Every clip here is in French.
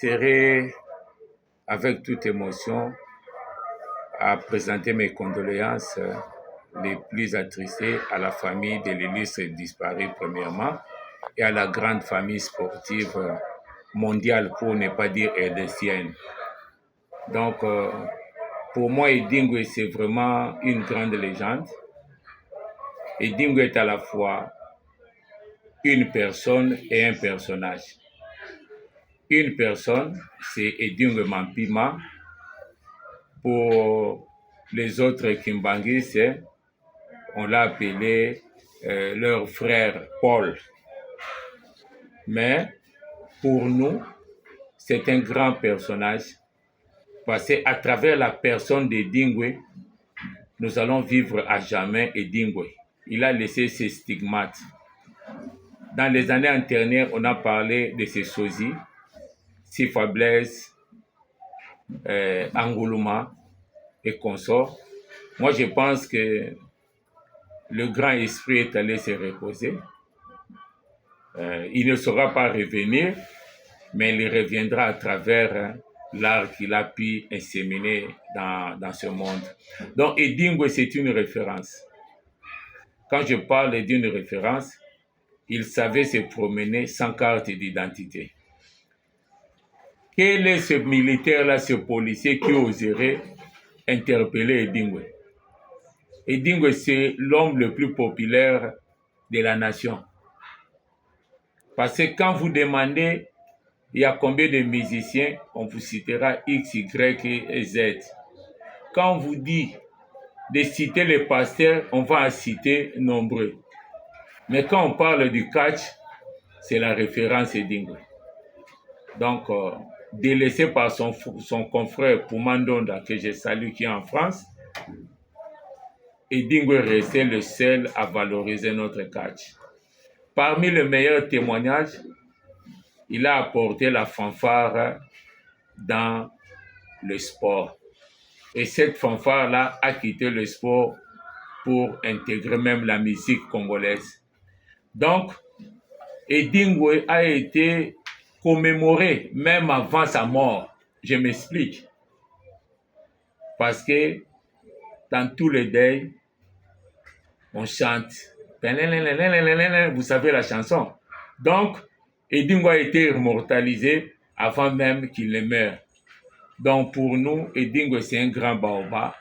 j'assisterai avec toute émotion à présenter mes condoléances les plus attristées à la famille de l'illustre disparu premièrement et à la grande famille sportive mondiale, pour ne pas dire RDCienne. Donc, pour moi, Edingwe, c'est vraiment une grande légende. Edingwe est à la fois une personne et un personnage. Une personne, c'est Edingwe Mampima. Pour les autres Kimbanguis, on l'a appelé leur frère Paul. Mais pour nous, c'est un grand personnage parce qu'à travers la personne d'Edingwe, nous allons vivre à jamais Edingwe. Il a laissé ses stigmates. Dans les années antérieures, on a parlé de ses sosies, Sifa Blaise, Angouluma et consorts. Moi, je pense que le grand esprit est allé se reposer. Il ne saura pas revenir, mais il reviendra à travers l'art qu'il a pu inséminer dans ce monde. Donc, Edingwe, c'est une référence. Quand je parle d'une référence, il savait se promener sans carte d'identité. Quel est ce militaire-là, ce policier qui oserait interpeller Edingwe? Edingwe, c'est l'homme le plus populaire de la nation. Parce que quand vous demandez il y a combien de musiciens, on vous citera X, Y et Z. Quand on vous dit de citer les pasteurs, on va en citer nombreux. Mais quand on parle du catch, c'est la référence Edingwe. Donc, délaissé par son confrère Poumandonda, que je salue, qui est en France, Edingwe restait le seul à valoriser notre catch. Parmi les meilleurs témoignages, il a apporté la fanfare dans le sport. Et cette fanfare-là a quitté le sport pour intégrer même la musique congolaise. Donc, Edingwe a été commémoré même avant sa mort. Je m'explique. Parce que dans tous les deuils, on chante. Vous savez la chanson. Donc, Edingwe a été immortalisé avant même qu'il ne meure. Donc pour nous, Edingwe, c'est un grand baobab.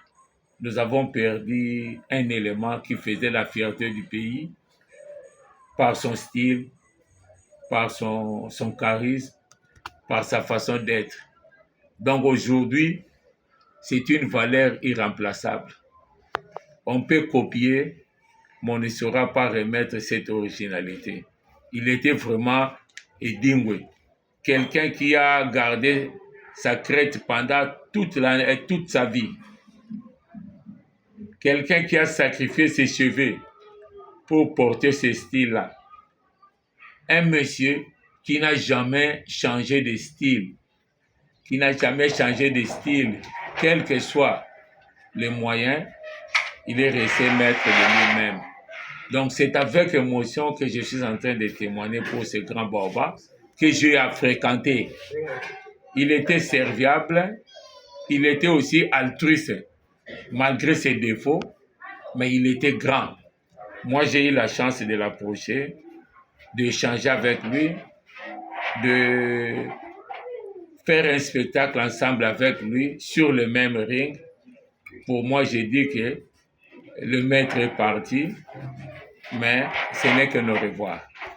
Nous avons perdu un élément qui faisait la fierté du pays par son style, par son charisme, par sa façon d'être. Donc aujourd'hui, c'est une valeur irremplaçable. On peut copier, mais on ne saura pas remettre cette originalité. Il était vraiment Edingwe, quelqu'un qui a gardé sa crête pendant toute sa vie. Quelqu'un qui a sacrifié ses cheveux pour porter ce style-là. Un monsieur qui n'a jamais changé de style. Qui n'a jamais changé de style, quels que soient les moyens, il est resté maître de lui-même. Donc c'est avec émotion que je suis en train de témoigner pour ce grand baobab que j'ai à fréquenter. Il était serviable, il était aussi altruiste, malgré ses défauts, mais il était grand. Moi, j'ai eu la chance de l'approcher, d'échanger avec lui, de faire un spectacle ensemble avec lui sur le même ring. Pour moi, j'ai dit que le maître est parti, mais ce n'est que nos revoirs.